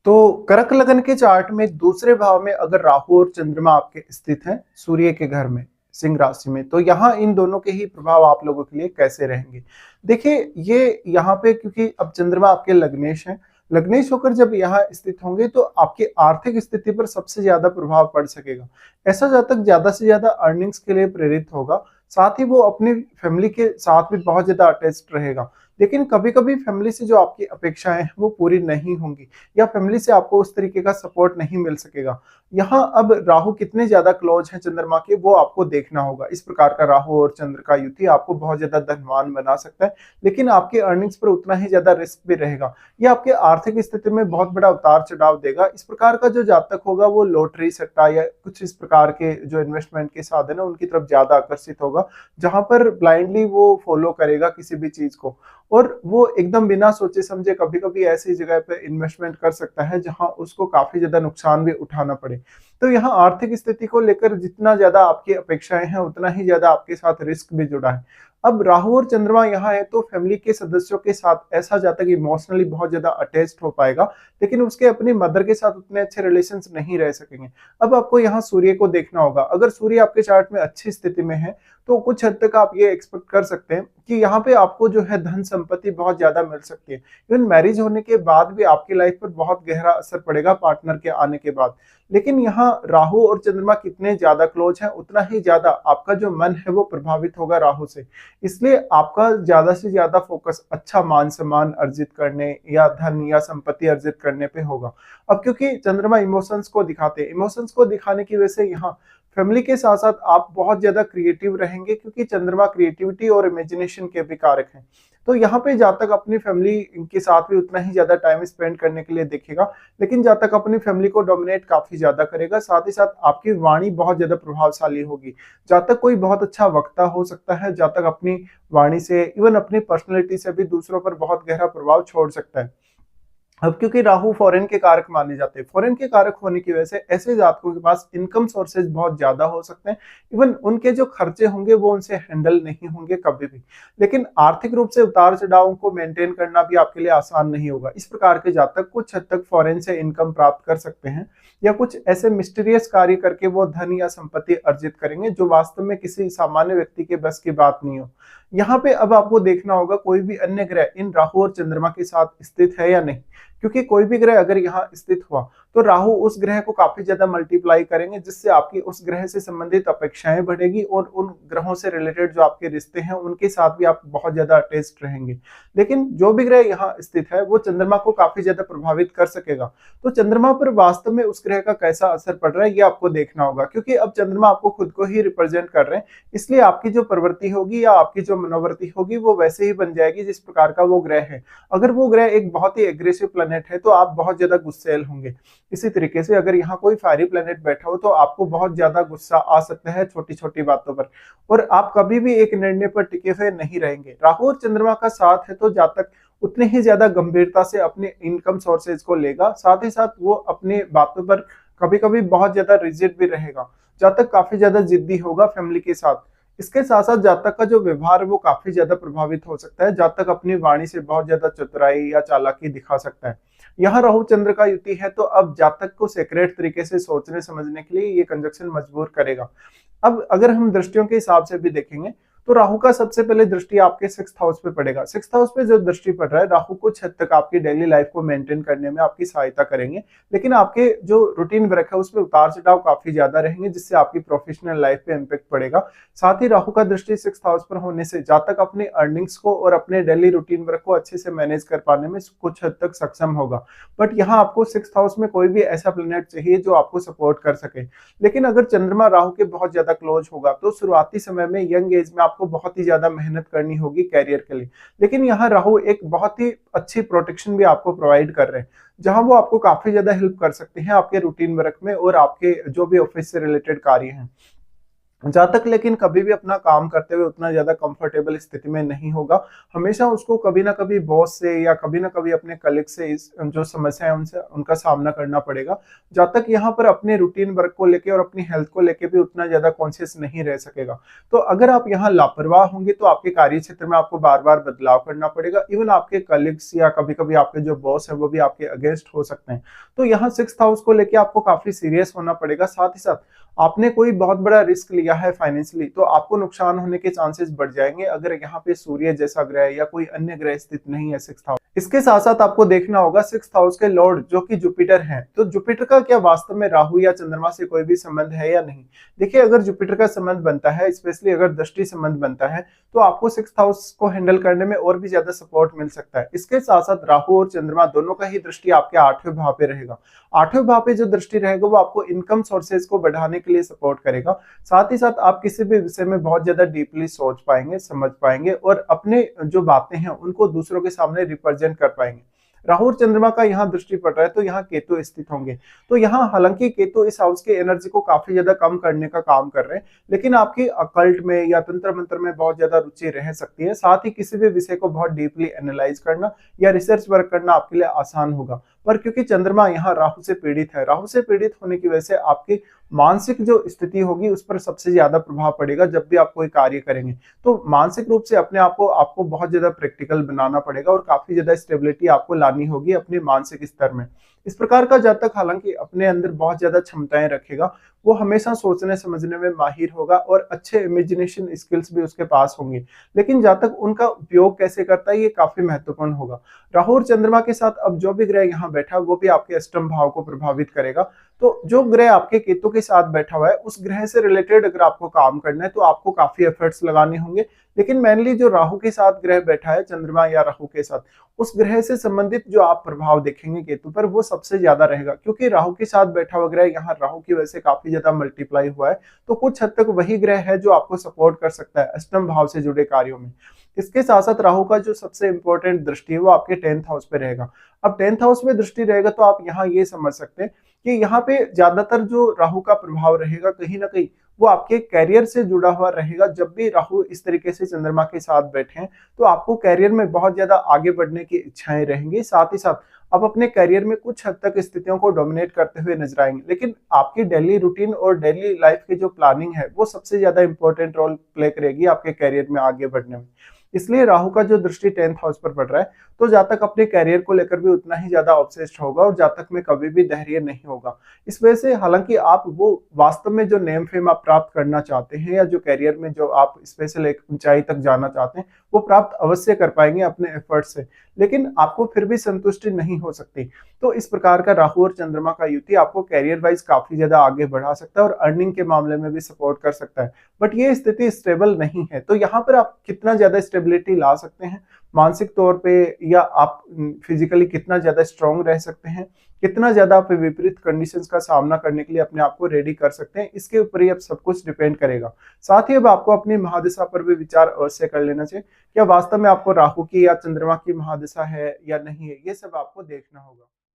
तो कर्क लगन के चार्ट में दूसरे भाव में अगर राहु और चंद्रमा आपके स्थित हैं सूर्य के घर में सिंह राशि में, तो यहाँ इन दोनों के ही प्रभाव आप लोगों के लिए कैसे रहेंगे। देखिए ये यहाँ पे क्योंकि अब चंद्रमा आपके लग्नेश हैं, लग्नेश होकर जब यहाँ स्थित होंगे तो आपकी आर्थिक स्थिति पर सबसे ज्यादा प्रभाव पड़ सकेगा। ऐसा जातक ज्यादा से ज्यादा अर्निंग्स के लिए प्रेरित होगा, साथ ही वो अपनी फैमिली के साथ भी बहुत ज्यादा अटैच्ड रहेगा। लेकिन कभी कभी फैमिली से जो आपकी अपेक्षाएं हैं वो पूरी नहीं होंगी, या फैमिली से आपको उस तरीके का सपोर्ट नहीं मिल सकेगा। यहाँ अब राहु कितने ज्यादा क्लोज हैं चंद्रमा के वो आपको देखना होगा। इस प्रकार का राहु और चंद्र का युति आपको बहुत ज्यादा धनवान बना सकता है, लेकिन आपकी अर्निंग्स पर उतना ही ज्यादा रिस्क भी रहेगा। ये आपके आर्थिक स्थिति में बहुत बड़ा उतार चढ़ाव देगा। इस प्रकार का जो जातक होगा वो लॉटरी सट्टा या कुछ इस प्रकार के जो इन्वेस्टमेंट के साधन है उनकी तरफ ज्यादा आकर्षित होगा, जहां पर ब्लाइंडली वो फॉलो करेगा किसी भी चीज को, और वो एकदम बिना सोचे समझे कभी कभी ऐसी जगह पे इन्वेस्टमेंट कर सकता है जहां उसको काफी ज्यादा नुकसान भी उठाना पड़े। तो यहाँ आर्थिक स्थिति को लेकर जितना ज्यादा आपकी अपेक्षाएं हैं उतना ही ज्यादा आपके साथ रिस्क भी जुड़ा है। अब राहु और चंद्रमा यहाँ है तो फैमिली के सदस्यों के साथ ऐसा जाता है कि इमोशनली बहुत ज्यादा अटैच्ड हो पाएगा, लेकिन उसके अपनी मदर के साथ उतने अच्छे रिलेशंस नहीं रह सकेंगे। अब आपको यहाँ सूर्य को देखना होगा। अगर सूर्य आपके चार्ट में अच्छी स्थिति में है तो कुछ हद तक आप ये एक्सपेक्ट कर सकते हैं कि यहाँ पे आपको जो है धन संपत्ति बहुत ज्यादा मिल सकती है। इवन मैरिज होने के बाद भी आपकी लाइफ पर बहुत गहरा असर पड़ेगा पार्टनर के आने के बाद। लेकिन यहाँ राहु और चंद्रमा कितने ज्यादा क्लोज हैं उतना ही ज्यादा आपका जो मन है वो प्रभावित होगा राहु से। इसलिए आपका ज्यादा से ज्यादा फोकस अच्छा मान सम्मान अर्जित करने या धन या संपत्ति अर्जित करने पे होगा। अब क्योंकि चंद्रमा इमोशंस को दिखाते हैं, इमोशंस को दिखाने की वजह से यहाँ फैमिली के साथ साथ आप बहुत ज्यादा क्रिएटिव रहेंगे, क्योंकि चंद्रमा क्रिएटिविटी और इमेजिनेशन के भी कारक हैं। तो यहाँ पे जातक अपनी फैमिली के साथ भी उतना ही ज्यादा टाइम स्पेंड करने के लिए देखेगा, लेकिन जातक अपनी फैमिली को डोमिनेट काफी ज्यादा करेगा। साथ ही साथ आपकी वाणी बहुत ज्यादा प्रभावशाली होगी। जातक कोई बहुत अच्छा वक्ता हो सकता है, जातक अपनी वाणी से इवन अपनी पर्सनैलिटी से भी दूसरों पर बहुत गहरा प्रभाव छोड़ सकता है। अब क्योंकि राहु फॉरेन के कारक माने जाते हैं, फॉरेन के कारक होने की वजह से ऐसे जातकों के पास इनकम सोर्सेज बहुत ज्यादा हो सकते हैं। इवन उनके जो खर्चे होंगे वो उनसे हैंडल नहीं होंगे कभी भी। लेकिन आर्थिक रूप से उतार चढ़ाव को मेंटेन करना भी आपके लिए आसान नहीं होगा। इस प्रकार के जातक कुछ हद तक फॉरेन से इनकम प्राप्त कर सकते हैं, या कुछ ऐसे मिस्टीरियस कार्य करके वो धन या संपत्ति अर्जित करेंगे जो वास्तव में किसी सामान्य व्यक्ति के बस की बात नहीं हो। यहाँ पे अब आपको देखना होगा कोई भी अन्य ग्रह इन राहु और चंद्रमा के साथ स्थित है या नहीं, क्योंकि कोई भी ग्रह अगर यहाँ स्थित हुआ तो राहु उस ग्रह को काफी ज्यादा मल्टीप्लाई करेंगे, जिससे आपकी उस ग्रह से संबंधित अपेक्षाएं बढ़ेगी और उन ग्रहों से रिलेटेड जो आपके रिश्ते हैं उनके साथ भी आप बहुत ज्यादा अटैच्ड रहेंगे। लेकिन जो भी ग्रह यहाँ स्थित है वो चंद्रमा को काफी ज्यादा प्रभावित कर सकेगा। तो चंद्रमा पर वास्तव में उस ग्रह का कैसा असर पड़ रहा है ये आपको देखना होगा, क्योंकि अब चंद्रमा आपको खुद को ही रिप्रेजेंट कर रहे हैं। इसलिए आपकी जो प्रवृत्ति होगी या आपकी जो मनोवृत्ति होगी वो वैसे ही बन जाएगी जिस प्रकार का वो ग्रह है। अगर वो ग्रह एक बहुत ही एग्रेसिव प्लेनेट है तो आप बहुत ज्यादा गुस्सैल होंगे। इसी तरीके से अगर यहाँ कोई फायरी प्लेनेट बैठा हो तो आपको बहुत ज्यादा गुस्सा आ सकता है छोटी छोटी बातों पर, और आप कभी भी एक निर्णय पर टिके हुए नहीं रहेंगे। राहु और चंद्रमा का साथ है तो जातक उतने ही ज्यादा गंभीरता से अपने इनकम सोर्सेज को लेगा, साथ ही साथ वो अपने बातों पर कभी कभी बहुत ज्यादा रिजिड भी रहेगा। जातक काफी ज्यादा जिद्दी होगा फैमिली के साथ। इसके साथ साथ जातक का जो व्यवहार है वो काफी ज्यादा प्रभावित हो सकता है। जातक अपनी वाणी से बहुत ज्यादा चतुराई या चालाकी दिखा सकता है। यहाँ राहु चंद्र का युति है तो अब जातक को सेक्रेट तरीके से सोचने समझने के लिए ये कंजक्शन मजबूर करेगा। अब अगर हम दृष्टियों के हिसाब से भी देखेंगे तो राहु का सबसे पहले दृष्टि आपके 6th हाउस पे पड़ेगा। 6th हाउस पे जो दृष्टि पड़ रहा है राहु कुछ हद तक आपकी डेली लाइफ को मेंटेन करने में आपकी सहायता करेंगे, लेकिन आपके जो रूटीन वर्क है उसमें उतार चढ़ाव काफी ज्यादा रहेंगे, जिससे आपकी प्रोफेशनल लाइफ पे इम्पेक्ट पड़ेगा। साथ ही राहु का दृष्टि 6th हाउस पर होने से जातक अपने अर्निंग्स को और अपने डेली रूटीन वर्क को अच्छे से मैनेज कर पाने में कुछ हद तक सक्षम होगा। बट यहाँ आपको 6th हाउस में कोई भी ऐसा प्लेनेट चाहिए जो आपको सपोर्ट कर सके। लेकिन अगर चंद्रमा राहु के बहुत ज्यादा क्लोज होगा तो शुरुआती समय में यंग एज में आपको बहुत ही ज्यादा मेहनत करनी होगी कैरियर के लिए। लेकिन यहाँ राहु एक बहुत ही अच्छी प्रोटेक्शन भी आपको प्रोवाइड कर रहे हैं, जहां वो आपको काफी ज्यादा हेल्प कर सकते हैं आपके रूटीन वर्क में और आपके जो भी ऑफिस से रिलेटेड कार्य हैं। जहाँ तक लेकिन कभी भी अपना काम करते हुए उतना ज़्यादा कंफर्टेबल स्थिति में नहीं होगा। हमेशा उसको कभी न कभी बॉस से या कभी न कभी अपने कलीग से इस जो समस्या है उनसे उनका सामना करना पड़ेगा। जहाँ तक यहाँ पर अपने रूटीन वर्क को लेके और अपनी हेल्थ को लेके भी उतना ज़्यादा कॉन्शियस नहीं रह सकेगा। तो अगर आप यहाँ लापरवाह होंगे तो आपके कार्यक्षेत्र में आपको बार-बार बदलाव करना पड़ेगा। इवन आपके कलीग्स या कभी-कभी आपके जो बॉस हैं वो भी आपके अगेंस्ट हो सकते हैं। तो यहाँ 6th हाउस को लेके आपको काफ़ी सीरियस होना पड़ेगा। साथ ही साथ आपने कोई बहुत बड़ा रिस्क लिया है फाइनेंशियली तो आपको नुकसान होने के चांसेस बढ़ जाएंगे अगर यहाँ पे सूर्य जैसा ग्रह या कोई अन्य ग्रह स्थित नहीं है 6th हाउस। इसके साथ साथ आपको देखना होगा 6th हाउस के लॉर्ड जो कि जुपिटर हैं, तो जुपिटर का क्या वास्तव में राहु या चंद्रमा से कोई भी संबंध है या नहीं। देखिए अगर जुपिटर का संबंध बनता है, स्पेशली अगर दृष्टि संबंध बनता है, तो आपको 6th हाउस को हैंडल करने में और भी ज्यादा सपोर्ट मिल सकता है। इसके साथ साथ राहु और चंद्रमा दोनों का ही दृष्टि आपके 8वें भाव पे रहेगा। 8वें भाव पे जो दृष्टि रहेगा वो आपको इनकम सोर्सेज को बढ़ाने के लिए सपोर्ट करेगा। साथ ही साथ आप किसी भी विषय में बहुत ज्यादा डीपली सोच पाएंगे, समझ पाएंगे और अपने जो बातें हैं उनको दूसरों के सामने रिप्रेजेंट कर पाएंगे। राहु और चंद्रमा का यहाँ दृष्टि पड़ रहा है तो यहाँ केतु स्थित होंगे। तो यहाँ हालांकि केतु इस हाउस की एनर्जी को काफी ज्यादा कम करने का काम कर रहे हैं, लेकिन आपकी अकल्ट में या तंत्र मंत्र में बहुत ज्यादा रुचि रह सकती है। साथ ही किसी भी विषय को बहुत डीपली एनालाइज करना या रिसर्च वर्क करना आपके लिए आसान होगा। पर क्योंकि चंद्रमा यहाँ राहु से पीड़ित है, राहु से पीड़ित होने की वजह से आपकी मानसिक जो स्थिति होगी उस पर सबसे ज्यादा प्रभाव पड़ेगा जब भी आप कोई कार्य करेंगे। तो मानसिक रूप से अपने आप को आपको बहुत ज्यादा प्रैक्टिकल बनाना पड़ेगा और काफी ज्यादा स्टेबिलिटी आपको लानी होगी अपने मानसिक स्तर में। इस प्रकार का जातक हालांकि अपने अंदर बहुत ज्यादा क्षमताएं रखेगा, वो हमेशा सोचने समझने में माहिर होगा और अच्छे इमेजिनेशन स्किल्स भी उसके पास होंगे, लेकिन जातक उनका उपयोग कैसे करता है ये काफी महत्वपूर्ण होगा। राहु और चंद्रमा के साथ अब जो भी ग्रह यहाँ बैठा वो भी आपके अष्टम भाव को प्रभावित करेगा। तो जो ग्रह आपके केतु के साथ बैठा हुआ है उस ग्रह से रिलेटेड अगर आपको काम करना है तो आपको काफी एफर्ट्स लगाने होंगे। लेकिन मेनली जो राहु के साथ ग्रह बैठा है, चंद्रमा या राहु के साथ, उस ग्रह से संबंधित जो आप प्रभाव देखेंगे केतु पर वो सबसे ज्यादा रहेगा, क्योंकि राहु के साथ बैठा हुआ ग्रह यहाँ राहु की वजह से काफी ज्यादा मल्टीप्लाई हुआ है। तो कुछ हद तक वही ग्रह है जो आपको सपोर्ट कर सकता है अष्टम भाव से जुड़े कार्यों में। इसके साथ साथ राहु का जो सबसे इंपॉर्टेंट दृष्टि है वो आपके 10th हाउस पे रहेगा। अब 10th हाउस में दृष्टि रहेगा तो आप यहाँ ये समझ सकते हैं कि यहाँ पे ज्यादातर जो राहु का प्रभाव रहेगा कहीं ना कहीं वो आपके कैरियर से जुड़ा हुआ रहेगा। जब भी राहु इस तरीके से चंद्रमा के साथ बैठे हैं तो आपको कैरियर में बहुत ज्यादा आगे बढ़ने की इच्छाएं रहेंगी। साथ ही साथ आप अपने करियर में कुछ हद तक स्थितियों को डोमिनेट करते हुए नजर आएंगे, लेकिन आपकी डेली रूटीन और डेली लाइफ की जो प्लानिंग है वो सबसे ज्यादा इंपॉर्टेंट रोल प्ले करेगी आपके करियर में आगे बढ़ने में। इसलिए राहु का जो दृष्टि 10th हाउस पर पड़ रहा है तो जातक अपने करियर को लेकर भी उतना ही ज्यादा ऑब्सेस्ड होगा और जातक में कभी भी धैर्य नहीं होगा। इस वजह से हालांकि आप वो वास्तव में जो नेम फेम आप प्राप्त करना चाहते हैं या जो करियर में जो आप स्पेशल एक ऊंचाई तक जाना चाहते हैं वो प्राप्त अवश्य कर पाएंगे अपने एफर्ट से, लेकिन आपको फिर भी संतुष्टि नहीं हो सकती। तो इस प्रकार का राहु और चंद्रमा का युति आपको कैरियर वाइज काफी ज्यादा आगे बढ़ा सकता है और अर्निंग के मामले में भी सपोर्ट कर सकता है। बट ये स्थिति स्टेबल नहीं है, तो यहाँ पर आप कितना ज्यादा स्टेबिलिटी ला सकते हैं मानसिक तौर पे, या आप फिजिकली कितना ज्यादा स्ट्रांग रह सकते हैं, कितना ज्यादा आप विपरीत कंडीशंस का सामना करने के लिए अपने आप को रेडी कर सकते हैं, इसके ऊपर ही अब सब कुछ डिपेंड करेगा। साथ ही अब आपको अपनी महादशा पर भी विचार अवश्य कर लेना चाहिए, क्या वास्तव में आपको राहु की या चंद्रमा की महादशा है या नहीं है, ये सब आपको देखना होगा।